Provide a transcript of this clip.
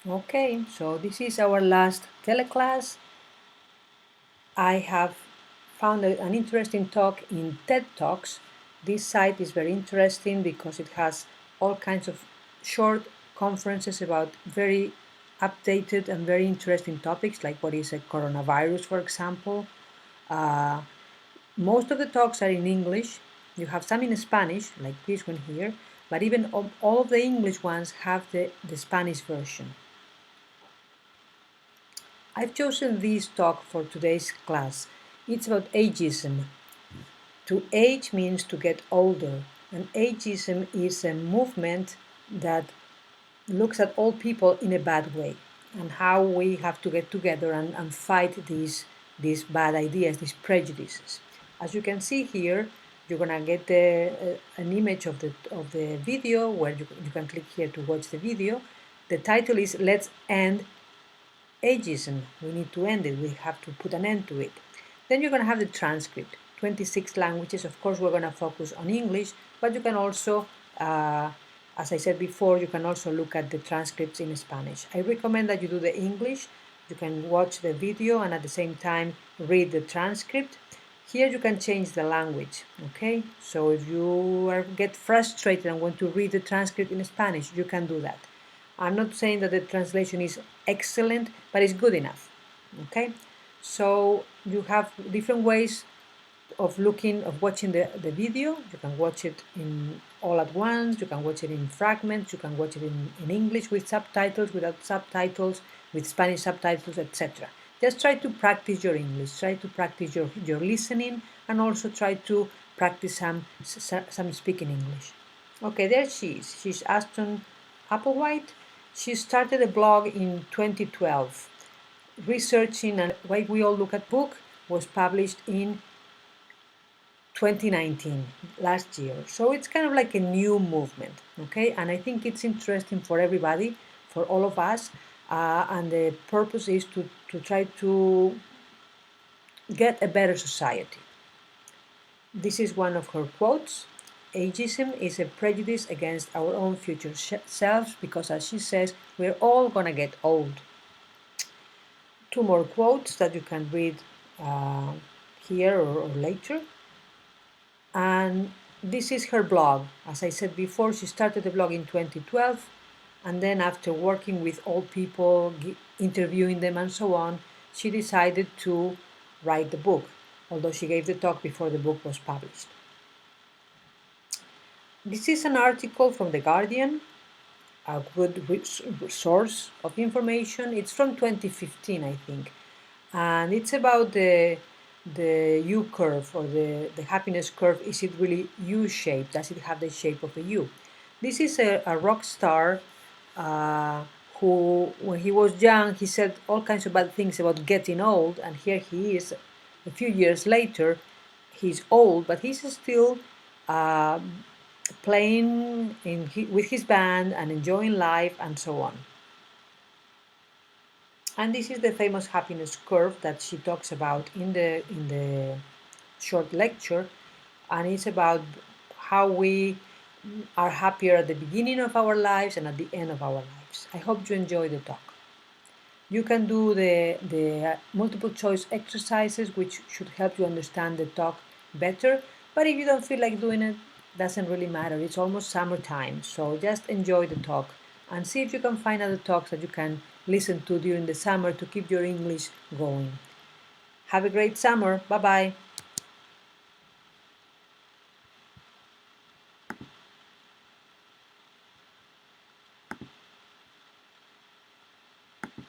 Okay, so this is our last teleclass. I have found an interesting talk in TED Talks. This site is very interesting because it has all kinds of short conferences about very updated and very interesting topics, like what is a coronavirus, for example. Uh, Most of the talks are in English. You have some in Spanish, like this one here, but even all of the English ones have the Spanish version. I've chosen this talk for today's class. It's about ageism. To age means to get older, and ageism is a movement that looks at all people in a bad way and how we have to get together and fight these bad ideas, these prejudices. As you can see here, you're gonna get an image of the video where you can click here to watch the video. The title is Let's End Ageism. We need to end it. We have to put an end to it. Then you're going to have the transcript, 26 languages. Of course, we're going to focus on English, but you can also, as I said before, you can also look at the transcripts in Spanish. I recommend that you do the English. You can watch the video and at the same time read the transcript. Here you can change the language, okay? So if you get frustrated and want to read the transcript in Spanish, you can do that. I'm not saying that the translation is excellent, but it's good enough. Okay, so you have different ways of watching the video. You can watch it in all at once, you can watch it in fragments, you can watch it in English with subtitles, without subtitles, with Spanish subtitles, etc. Just try to practice your English, try to practice your listening, and also try to practice some speaking English. Okay, there she is. She's Aston Applewhite. She started a blog in 2012. Researching and Why We All Look at Book was published in 2019, last year. So it's kind of like a new movement, okay? And I think it's interesting for everybody, for all of us. And the purpose is to try to get a better society. This is one of her quotes. Ageism is a prejudice against our own future selves because, as she says, we're all gonna get old. Two more quotes that you can read here or later. And this is her blog. As I said before, she started the blog in 2012, and then after working with old people, interviewing them, and so on, she decided to write the book, although she gave the talk before the book was published. This is an article from The Guardian, a good source of information. It's from 2015, I think, and it's about the U curve or the happiness curve. Is it really U-shaped? Does it have the shape of a U? This is a rock star who, when he was young, he said all kinds of bad things about getting old, and here he is, a few years later. He's old, but he's still uh, playing with his band and enjoying life and so on. And this is the famous happiness curve that she talks about in the short lecture, and it's about how we are happier at the beginning of our lives and at the end of our lives. I hope you enjoy the talk. You can do the multiple choice exercises, which should help you understand the talk better. But if you don't feel like doing it, doesn't really matter. It's almost summertime, so just enjoy the talk and see if you can find other talks that you can listen to during the summer to keep your English going. Have a great summer. Bye bye.